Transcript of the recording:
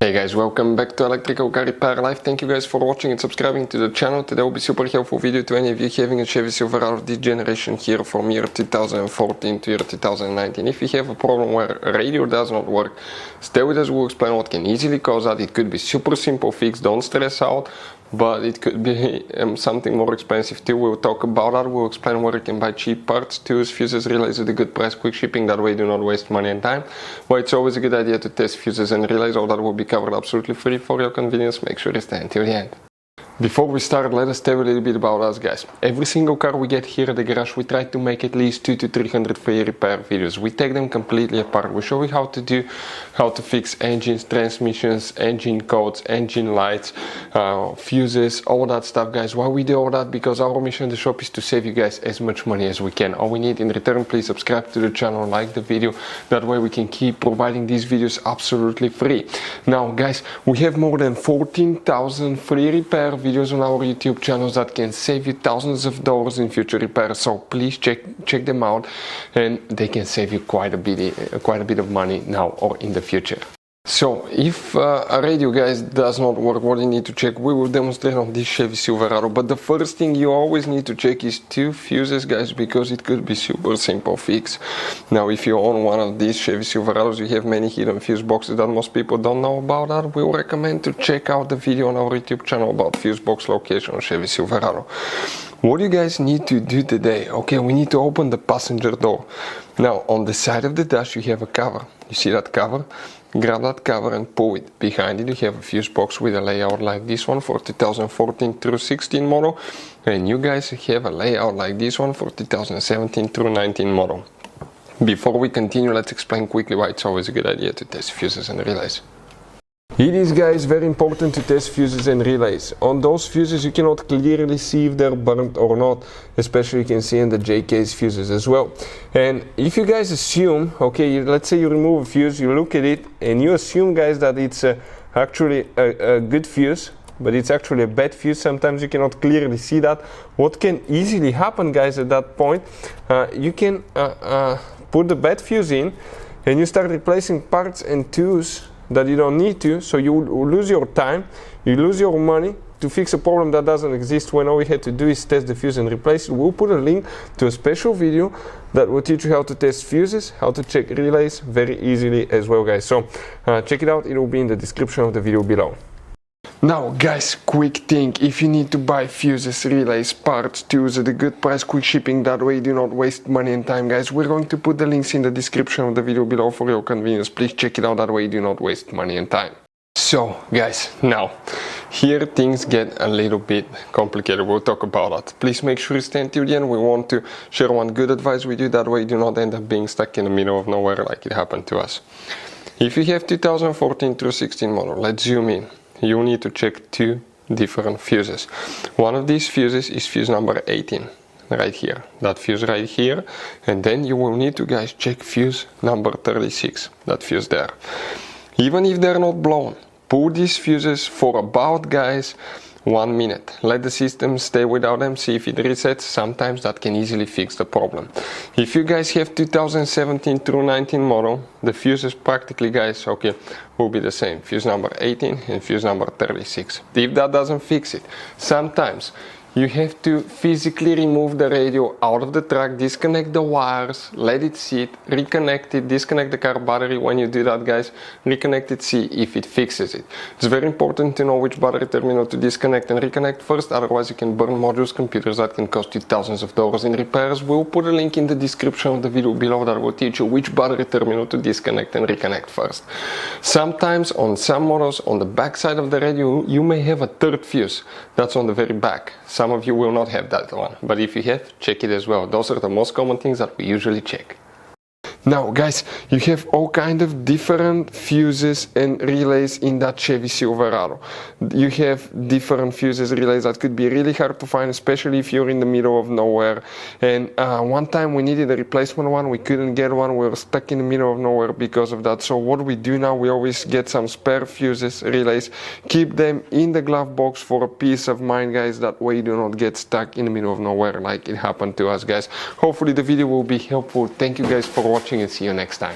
Hey guys, welcome back to Electrical Car Repair Live. Thank you guys for watching and subscribing to the channel. Today will be super helpful video to any of you having a Chevy Silverado this generation here from year 2014 to year 2019. If you have a problem where a radio does not work, stay with us, we'll explain what can easily cause that. It could be super simple fix, don't stress out, but it could be something more expensive too. We'll talk about that. We'll explain where you can buy cheap parts, tools, fuses, relays at a good price, quick shipping, that way you do not waste money and time. But it's always a good idea to test fuses and relays. All that will be covered absolutely free for your convenience. Make sure you stay until the end. Before we start, let us tell you a little bit about us, guys. Every single car we get here at the garage, we try to make at least 200 to 300 free repair videos. We take them completely apart. We show you how to fix engines, transmissions, engine codes, engine lights, fuses, all that stuff, guys. Why we do all that? Because our mission in the shop is to save you guys as much money as we can. All we need in return, please subscribe to the channel, like the video. That way we can keep providing these videos absolutely free. Now, guys, we have more than 14,000 free repair videos on our YouTube channels that can save you thousands of dollars in future repairs. So please check them out, and they can save you quite a bit of money now or in the future. So if a radio, guys, does not work, what you need to check, we will demonstrate on this Chevy Silverado. But the first thing you always need to check is two fuses, guys, because it could be super simple fix. Now if you own one of these Chevy Silverados, you have many hidden fuse boxes that most people don't know about. That we will recommend to check out the video on our YouTube channel about fuse box location on Chevy Silverado. What you guys need to do today? Okay, we need to open the passenger door. Now on the side of the dash you have a cover. You see that cover? Grab that cover and pull it. Behind it you have a fuse box with a layout like this one for 2014 through 16 model, and you guys have a layout like this one for 2017 through 19 model. Before we continue, let's explain quickly why it's always a good idea to test fuses and relays. It is, guys, very important to test fuses and relays. On those fuses you cannot clearly see if they're burnt or not, especially you can see in the J-case fuses as well. And if you guys assume, okay, let's say you remove a fuse, you look at it and you assume, guys, that it's actually a good fuse, but it's actually a bad fuse. Sometimes you cannot clearly see that. What can easily happen, guys, at that point, you can put the bad fuse in and you start replacing parts and tools that you don't need to, so you lose your time, you lose your money to fix a problem that doesn't exist, when all we had to do is test the fuse and replace it. We'll put a link to a special video that will teach you how to test fuses, how to check relays very easily as well, guys. So check it out, it will be in the description of the video below. Now, guys, quick thing, if you need to buy fuses, relays, parts, tools at a good price, quick shipping, that way you do not waste money and time, guys, we're going to put the links in the description of the video below for your convenience. Please check it out, that way you do not waste money and time. So, guys, now, here things get a little bit complicated. We'll talk about that. Please make sure you stay until the end. We want to share one good advice with you, that way you do not end up being stuck in the middle of nowhere like it happened to us. If you have 2014 through 16 model, let's zoom in. You need to check two different fuses. One of these fuses is fuse number 18, right here, that fuse right here, and then you will need to, guys, check fuse number 36, that fuse there. Even if they're not blown, pull these fuses for about, guys, 1 minute. Let the system stay without them, see if it resets. Sometimes that can easily fix the problem. If you guys have 2017 through 19 model, the fuses practically, guys, okay, will be the same. Fuse number 18 and fuse number 36. If that doesn't fix it, sometimes you have to physically remove the radio out of the truck, disconnect the wires, let it sit, reconnect it, disconnect the car battery. When you do that, guys, reconnect it, see if it fixes it. It's very important to know which battery terminal to disconnect and reconnect first, otherwise you can burn modules, computers that can cost you thousands of dollars in repairs. We'll put a link in the description of the video below that will teach you which battery terminal to disconnect and reconnect first. Sometimes on some models, on the back side of the radio, you may have a third fuse. That's on the very back. Some of you will not have that one, but if you have, check it as well. Those are the most common things that we usually check. Now, guys, you have all kind of different fuses and relays in that Chevy Silverado. You have different fuses, relays that could be really hard to find, especially if you're in the middle of nowhere. And one time we needed a replacement one, we couldn't get one, we were stuck in the middle of nowhere because of that. So what we do now, we always get some spare fuses, relays, keep them in the glove box for a peace of mind, guys. That way you do not get stuck in the middle of nowhere like it happened to us, guys. Hopefully the video will be helpful. Thank you guys for watching and see you next time.